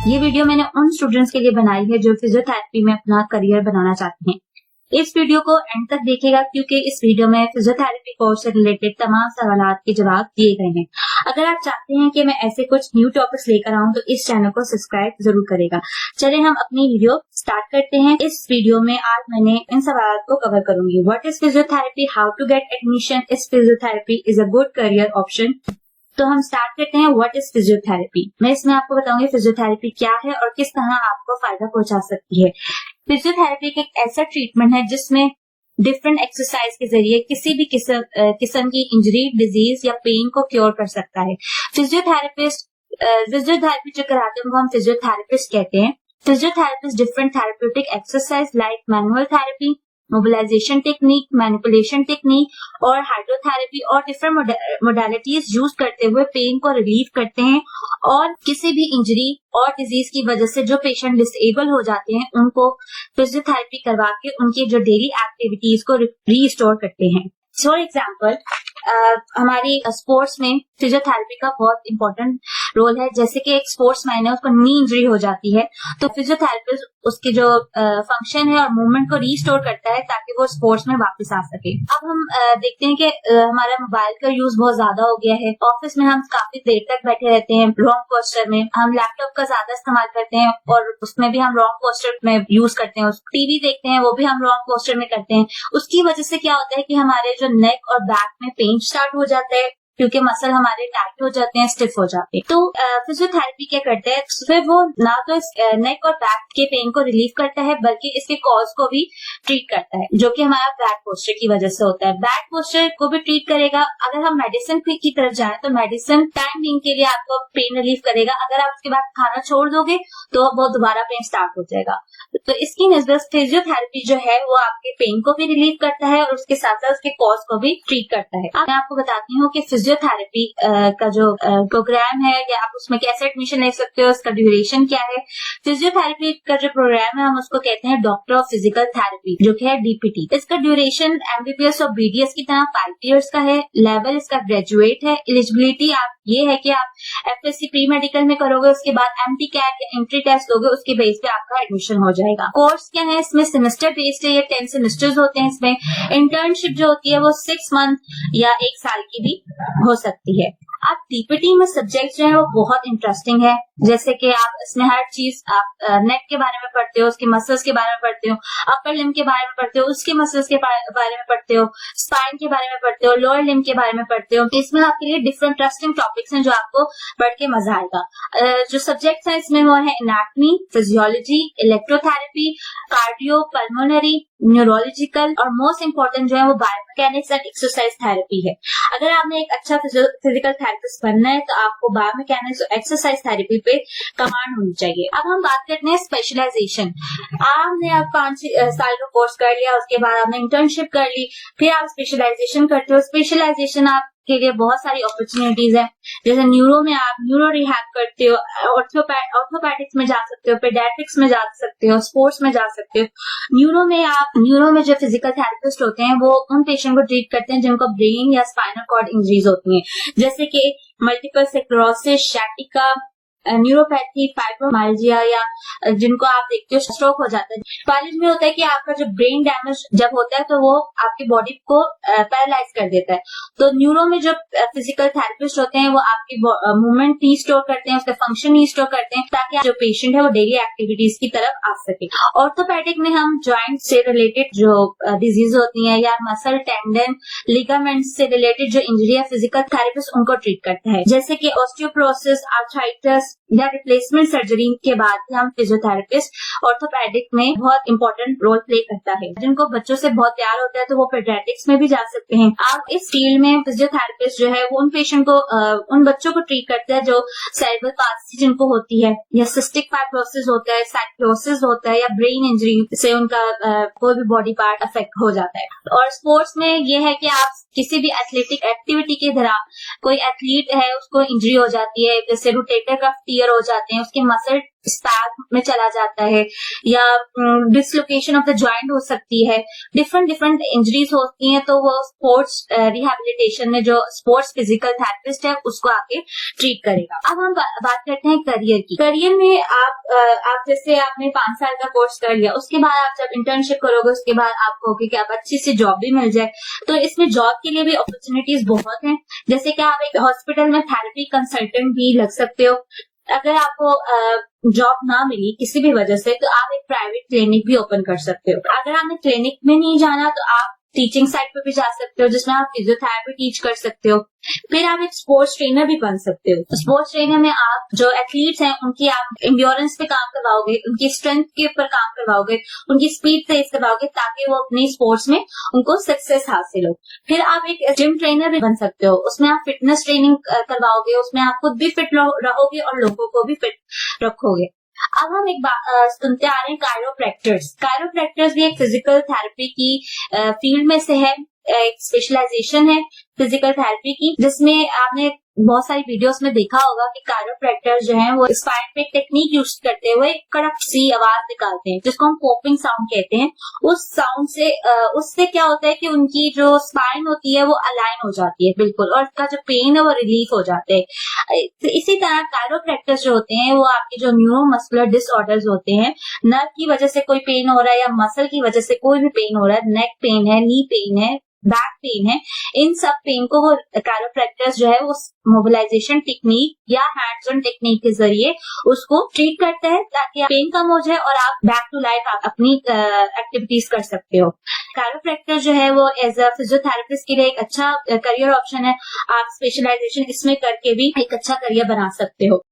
ये वीडियो मैंने उन स्टूडेंट्स के लिए बनाई है जो फिजियोथेरेपी में अपना करियर बनाना चाहते हैं। इस वीडियो को एंड तक देखिएगा क्योंकि इस वीडियो में फिजियोथेरेपी कोर्स से रिलेटेड तमाम सवालों के जवाब दिए गए हैं। अगर आप चाहते हैं कि मैं ऐसे कुछ न्यू टॉपिक्स लेकर आऊं तो इस चैनल को सब्सक्राइब जरूर करेगा। चलिए हम अपनी वीडियो स्टार्ट करते हैं। इस वीडियो में आज मैंने इन सवालों को कवर करूंगी। What is physiotherapy, how to get admission, is physiotherapy is a good career option. तो हम स्टार्ट करते हैं। What is physiotherapy. मैं इसमें आपको बताऊंगी फिजियोथेरेपी क्या है और किस तरह आपको फायदा पहुंचा सकती है। फिजियोथेरेपी एक ऐसा ट्रीटमेंट है जिसमें डिफरेंट एक्सरसाइज के जरिए किसी भी किस्म की इंजरी, डिजीज या पेन को क्योर कर सकता है। फिजियोथेरेपी जो कराते हैं वो हम फिजियोथेरेपिस्ट कहते हैं। Physiotherapist different therapeutic exercise like manual therapy, mobilization technique, manipulation technique और हाइड्रोथेरेपी और डिफरेंट मोडालिटीज यूज करते हुए पेन को रिलीव करते हैं और किसी भी इंजरी और डिजीज की वजह से जो पेशेंट डिसेबल हो जाते हैं उनको फिजियोथेरेपी करवा के उनकी जो डेली एक्टिविटीज को रीस्टोर करते हैं। फॉर एग्जाम्पल हमारी स्पोर्ट्स में फिजियोथेरेपी का बहुत इंपॉर्टेंट रोल है। जैसे कि एक स्पोर्ट्समैन है, उसको नी इंजरी हो जाती है तो फिजियोथेरेपिस्ट उसके जो फंक्शन है और मूवमेंट को रीस्टोर करता है ताकि वो स्पोर्ट्स में वापस आ सके। अब हम देखते हैं कि हमारा मोबाइल का यूज बहुत ज्यादा हो गया है। ऑफिस में हम काफी देर तक बैठे रहते हैं रॉन्ग पोस्चर में। हम लैपटॉप का ज्यादा इस्तेमाल करते हैं और उसमें भी हम रॉन्ग पोस्चर में यूज करते हैं। टीवी देखते हैं, वो भी हम रॉन्ग पोस्चर में करते हैं। उसकी वजह से क्या होता है कि हमारे जो नेक और बैक में पेन स्टार्ट हो जाता है क्योंकि मसल हमारे टाइट हो जाते हैं, स्टिफ हो जाते हैं। तो फिजियोथेरेपी क्या करता है, फिर वो ना तो इस नेक और बैक के पेन को रिलीव करता है बल्कि इसके कॉज को भी ट्रीट करता है जो कि हमारा बैड पोस्चर की वजह से होता है। बैड पोस्चर को भी ट्रीट करेगा। अगर हम मेडिसिन की तरफ जाए तो मेडिसिन टाइम बिंग के लिए आपको पेन रिलीव करेगा। अगर आप उसके बाद खाना छोड़ दोगे तो वो दोबारा पेन स्टार्ट हो जाएगा। तो इसकी नजर फिजियोथेरेपी जो है वो आपके पेन को भी रिलीव करता है और उसके साथ साथ उसके कॉज को भी ट्रीट करता है। मैं आपको बताती हूँ कि फिजियोथेरेपी का जो प्रोग्राम है या आप उसमें कैसे एडमिशन ले सकते हो, उसका ड्यूरेशन क्या है। फिजियोथेरेपी का जो प्रोग्राम है हम उसको कहते हैं डॉक्टर ऑफ फिजिकल थेरेपी जो कि है डीपीटी। इसका ड्यूरेशन एमबीबीएस और बीडीएस की तरह 5 इयर्स का है। लेवल इसका ग्रेजुएट है। एलिजिबिलिटी आप ये है कि आप एफएससी प्री मेडिकल में करोगे, उसके बाद एमटी कैट या एंट्री टेस्ट दोगे, उसके बेस पे आपका एडमिशन हो जाएगा। कोर्स क्या है, इसमें सेमेस्टर बेस्ड है। ये 10 सेमेस्टर्स होते हैं। इसमें इंटर्नशिप जो होती है वो 6 मंथ या 1 साल की भी हो सकती है। अब डीपीटी में सब्जेक्ट जो है वो बहुत इंटरेस्टिंग है। जैसे कि आप इसमें हर चीज आप नेक के बारे में पढ़ते हो, उसके मसल्स के बारे में पढ़ते हो, अपर लिम्ब के बारे में पढ़ते हो, उसके मसल्स के बारे में पढ़ते हो, स्पाइन के बारे में पढ़ते हो, लोअर लिम्ब के बारे में पढ़ते हो। इसमें आपके लिए डिफरेंट इंटरेस्टिंग टॉपिक्स हैं जो आपको पढ़ के मजा आएगा। जो सब्जेक्ट्स हैं इसमें वो है anatomy, physiology, electrotherapy, cardio pulmonary, neurological और मोस्ट इंपॉर्टेंट जो है वो बायोमैकेनिक्स एंड एक्सरसाइज थेरेपी है। अगर आपने एक अच्छा फिजिकल थेरेपिस्ट बनना है तो आपको बायोमैकेनिक्स और एक्सरसाइज थेरेपी पे कमांड होनी चाहिए। अब हम बात करते हैं स्पेशलाइजेशन। आपने अब 5 साल का कोर्स कर लिया, उसके बाद आपने इंटर्नशिप कर ली, फिर आप स्पेशलाइजेशन करते हो। स्पेशलाइजेशन आप के लिए बहुत सारी अपॉर्चुनिटीज है। जैसे न्यूरो में आप न्यूरो रिहैब करते हो, ऑर्थोपैडिक्स में जा सकते हो, पेडियाट्रिक्स में जा सकते हो, स्पोर्ट्स में जा सकते हो। न्यूरो में जो फिजिकल थेरेपिस्ट होते हैं वो उन पेशेंट को ट्रीट करते हैं जिनको ब्रेन या स्पाइनल कॉर्ड इंजरीज होती हैं, जैसे कि मल्टीपल स्क्लेरोसिस, सैटिका, न्यूरोपैथी, फाइब्रोमाइल्जिया या जिनको आप देखते हो स्ट्रोक हो जाता है। कॉलेज में होता है कि आपका जो ब्रेन डैमेज जब होता है तो वो आपकी बॉडी को पैरालाइज कर देता है। तो न्यूरो में जो फिजिकल थेरेपिस्ट होते हैं वो आपकी मूवमेंट रीस्टोर करते हैं, उसका फंक्शन रीस्टोर करते हैं ताकि जो पेशेंट है वो डेली एक्टिविटीज की तरफ आ सके। ऑर्थोपैडिक में हम जॉइंट से रिलेटेड जो डिजीज होती है या मसल, टेंडन, लिगामेंट से रिलेटेड जो इंजरी है फिजिकल थेरेपिस्ट उनको ट्रीट करता है। जैसे कि ऑस्टियोपोरोसिस, आर्थराइटिस या रिप्लेसमेंट सर्जरी के बाद हम फिजियोथेरेपिस्ट ऑर्थोपैडिक में बहुत इंपॉर्टेंट रोल प्ले करता है। जिनको बच्चों से बहुत प्यार होता है तो वो पेडियाट्रिक्स में भी जा सकते हैं। आप इस फील्ड में फिजियोथेरेपिस्ट जो है वो उन पेशेंट को उन बच्चों को ट्रीट करता है जो सेरेब्रल पाल्सी जिनको होती है या सिस्टिक फाइब्रोसिस होता है, साइक्लोसिस होता है या ब्रेन इंजरी से उनका कोई भी बॉडी पार्ट अफेक्ट हो जाता है। और स्पोर्ट्स में ये है कि आप किसी भी एथलेटिक एक्टिविटी के दौरान कोई एथलीट है उसको इंजरी हो जाती है, जैसे रोटेटर कफ टियर हो जाते हैं, उसके मसल स्पैग में चला जाता है या डिसलोकेशन ऑफ द जॉइंट हो सकती है, डिफरेंट डिफरेंट इंजरीज होती हैं, तो वो स्पोर्ट्स रिहैबिलिटेशन में जो स्पोर्ट्स फिजिकल थेरेपिस्ट है उसको आके ट्रीट करेगा। अब हम बात करते हैं करियर की। करियर में आप जैसे आपने 5 साल का कोर्स कर लिया, उसके बाद आप जब इंटर्नशिप करोगे उसके बाद आप कहोगे कि आप अच्छी सी जॉब भी मिल जाए, तो इसमें जॉब के लिए भी अपॉर्चुनिटीज बहुत हैं। जैसे कि आप एक हॉस्पिटल में थेरेपी कंसल्टेंट भी लग सकते हो। अगर आपको जॉब ना मिली किसी भी वजह से, तो आप एक प्राइवेट क्लिनिक भी ओपन कर सकते हो। अगर आपने क्लिनिक में नहीं जाना तो आप टीचिंग साइड पे भी जा सकते हो, जिसमें आप फिजियोथेरेपी टीच कर सकते हो। फिर आप एक स्पोर्ट्स ट्रेनर भी बन सकते हो। स्पोर्ट्स ट्रेनर में आप जो एथलीट्स हैं उनकी आप एंड्योरेंस पे काम करवाओगे, उनकी स्ट्रेंथ के ऊपर काम करवाओगे, उनकी स्पीड तेज करवाओगे, ताकि वो अपनी स्पोर्ट्स में उनको सक्सेस हासिल हो। फिर आप एक जिम ट्रेनर भी बन सकते हो, उसमें आप फिटनेस ट्रेनिंग करवाओगे, उसमें आप खुद भी फिट रहोगे और लोगों को भी फिट रखोगे। अब हम एक बात सुनते आ रहे हैं कायरोप्रैक्टर्स। कायरोप्रैक्टर्स भी एक फिजिकल थेरेपी की फील्ड में से है, एक स्पेशलाइजेशन है फिजिकल थेरेपी की, जिसमें आपने बहुत सारी वीडियोस में देखा होगा कि कायरोप्रैक्टर्स जो हैं वो स्पाइन पे टेक्निक यूज करते हुए कड़क सी आवाज निकालते हैं, जिसको हम पॉपिंग साउंड कहते हैं। उस साउंड से उससे क्या होता है कि उनकी जो स्पाइन होती है वो अलाइन हो जाती है बिल्कुल, और उसका जो पेन है वो रिलीफ हो जाते हैं। इसी तरह कायरोप्रैक्टर्स जो होते हैं वो आपके जो न्यूरोमस्कुलर डिसऑर्डर्स होते हैं, नर्व की वजह से कोई पेन हो रहा है या मसल की वजह से कोई भी पेन हो रहा है, नेक पेन है, नी पेन है, बैक पेन है, इन सब पेन को वो कायरोप्रैक्टर्स जो है वो मोबिलाइजेशन टेक्निक या हैंड्स ऑन टेक्निक के जरिए उसको ट्रीट करते हैं, ताकि पेन कम हो जाए और आप बैक टू लाइफ आप अपनी एक्टिविटीज कर सकते हो। कायरोप्रैक्टर जो है वो एज अ फिजियोथेरेपिस्ट के लिए एक अच्छा करियर ऑप्शन है। आप स्पेशलाइजेशन इसमें करके भी एक अच्छा करियर बना सकते हो।